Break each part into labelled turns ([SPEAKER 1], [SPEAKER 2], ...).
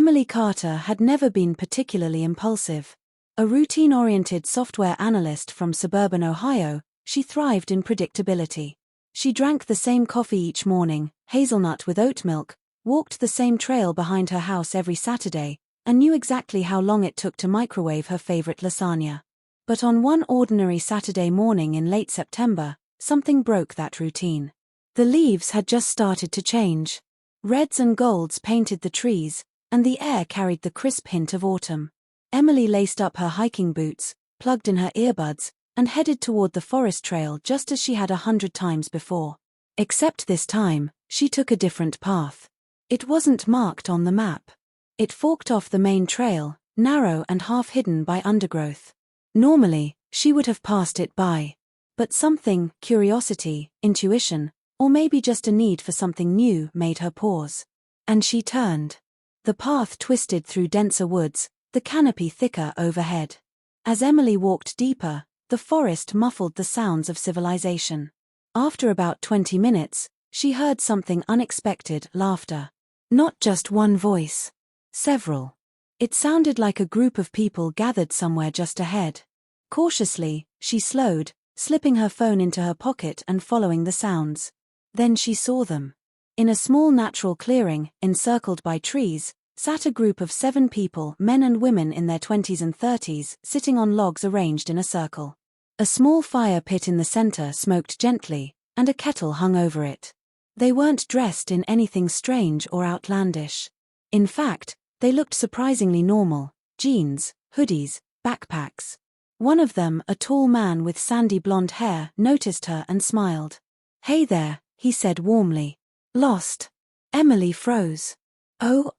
[SPEAKER 1] Emily Carter had never been particularly impulsive. A routine-oriented software analyst from suburban Ohio, she thrived in predictability. She drank the same coffee each morning, hazelnut with oat milk, walked the same trail behind her house every Saturday, and knew exactly how long it took to microwave her favorite lasagna. But on one ordinary Saturday morning in late September, something broke that routine. The leaves had just started to change. Reds and golds painted the trees, and the air carried the crisp hint of autumn. Emily laced up her hiking boots, plugged in her earbuds, and headed toward the forest trail just as she had 100 times before. Except this time, she took a different path. It wasn't marked on the map. It forked off the main trail, narrow and half-hidden by undergrowth. Normally, she would have passed it by. But something, curiosity, intuition, or maybe just a need for something new, made her pause. And she turned. The path twisted through denser woods, the canopy thicker overhead. As Emily walked deeper, the forest muffled the sounds of civilization. After about 20 minutes, she heard something unexpected: laughter. Not just one voice. Several. It sounded like a group of people gathered somewhere just ahead. Cautiously, she slowed, slipping her phone into her pocket and following the sounds. Then she saw them. In a small natural clearing, encircled by trees, sat a group of 7 people, men and women in their 20s and 30s, sitting on logs arranged in a circle. A small fire pit in the center smoked gently, and a kettle hung over it. They weren't dressed in anything strange or outlandish. In fact, they looked surprisingly normal: jeans, hoodies, backpacks. One of them, a tall man with sandy blonde hair, noticed her and smiled. "Hey there," he said warmly. "Lost?" Emily froze. "Oh,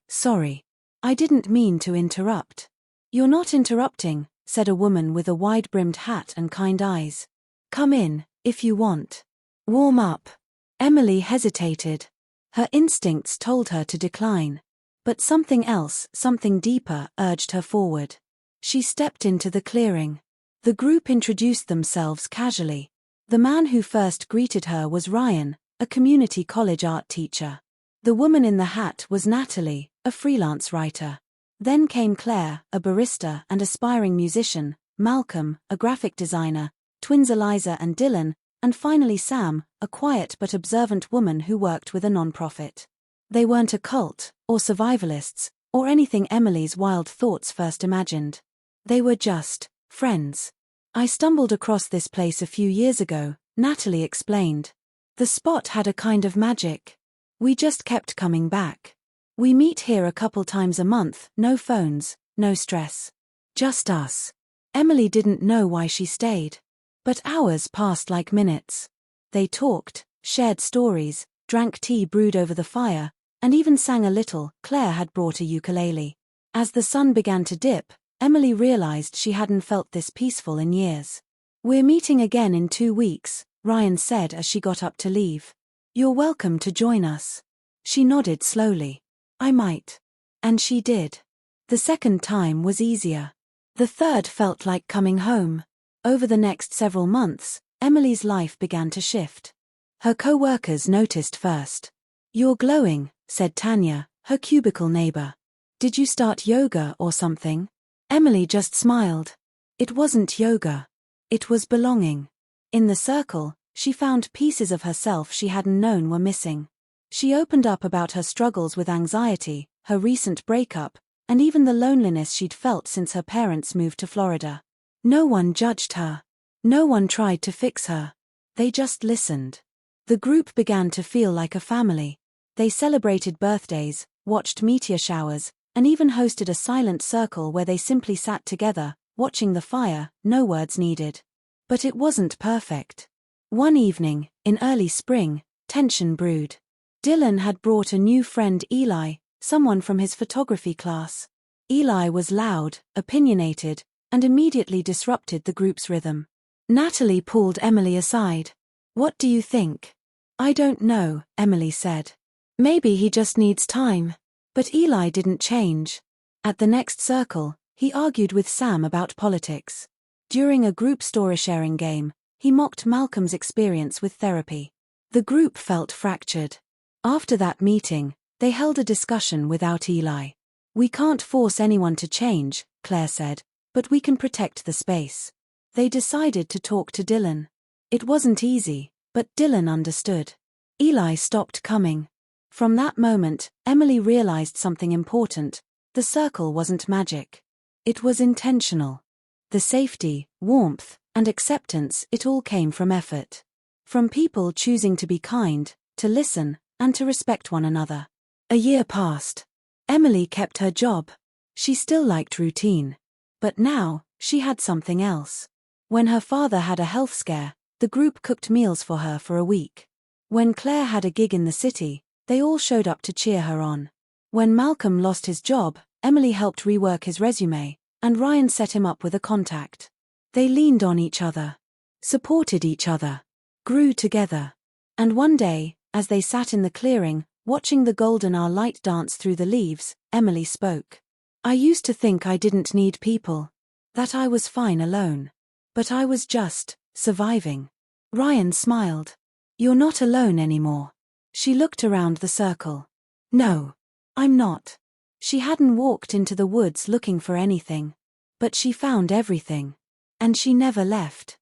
[SPEAKER 1] sorry. I didn't mean to interrupt." "You're not interrupting," said a woman with a wide-brimmed hat and kind eyes. "Come in, if you want. Warm up." Emily hesitated. Her instincts told her to decline. But something else, something deeper, urged her forward. She stepped into the clearing. The group introduced themselves casually. The man who first greeted her was Ryan, a community college art teacher. The woman in the hat was Natalie, a freelance writer. Then came Claire, a barista and aspiring musician, Malcolm, a graphic designer, twins Eliza and Dylan, and finally Sam, a quiet but observant woman who worked with a nonprofit. They weren't a cult, or survivalists, or anything Emily's wild thoughts first imagined. They were just friends. "I stumbled across this place a few years ago," Natalie explained. "The spot had a kind of magic. We just kept coming back. We meet here a couple times a month, no phones, no stress. Just us." Emily didn't know why she stayed. But hours passed like minutes. They talked, shared stories, drank tea brewed over the fire, and even sang a little. Claire had brought a ukulele. As the sun began to dip, Emily realized she hadn't felt this peaceful in years. "We're meeting again in 2 weeks, Ryan said as she got up to leave. "You're welcome to join us." She nodded slowly. "I might." And she did. The second time was easier. The third felt like coming home. Over the next several months, Emily's life began to shift. Her co-workers noticed first. "You're glowing," said Tanya, her cubicle neighbor. "Did you start yoga or something?" Emily just smiled. It wasn't yoga. It was belonging. In the circle, she found pieces of herself she hadn't known were missing. She opened up about her struggles with anxiety, her recent breakup, and even the loneliness she'd felt since her parents moved to Florida. No one judged her. No one tried to fix her. They just listened. The group began to feel like a family. They celebrated birthdays, watched meteor showers, and even hosted a silent circle where they simply sat together, watching the fire, no words needed. But it wasn't perfect. One evening, in early spring, tension brewed. Dylan had brought a new friend, Eli, someone from his photography class. Eli was loud, opinionated, and immediately disrupted the group's rhythm. Natalie pulled Emily aside. "What do you think?" "I don't know," Emily said. "Maybe he just needs time." But Eli didn't change. At the next circle, he argued with Sam about politics. During a group story-sharing game, he mocked Malcolm's experience with therapy. The group felt fractured. After that meeting, they held a discussion without Eli. We can't force anyone to change, Claire said, but we can protect the space. They decided to talk to Dylan. It wasn't easy, but Dylan understood. Eli stopped coming. From that moment, Emily realized something important. The circle wasn't magic. It was intentional. The safety, warmth, and acceptance, it all came from effort. From people choosing to be kind, to listen, and to respect one another. A year passed. Emily kept her job. She still liked routine. But now, she had something else. When her father had a health scare, the group cooked meals for her for a week. When Claire had a gig in the city, they all showed up to cheer her on. When Malcolm lost his job, Emily helped rework his resume, and Ryan set him up with a contact. They leaned on each other, supported each other, grew together. And one day, as they sat in the clearing, watching the golden hour light dance through the leaves, Emily spoke. I used to think I didn't need people. That I was fine alone. But I was just surviving. Ryan smiled. You're not alone anymore. She looked around the circle. No, I'm not. She hadn't walked into the woods looking for anything. But she found everything. And she never left.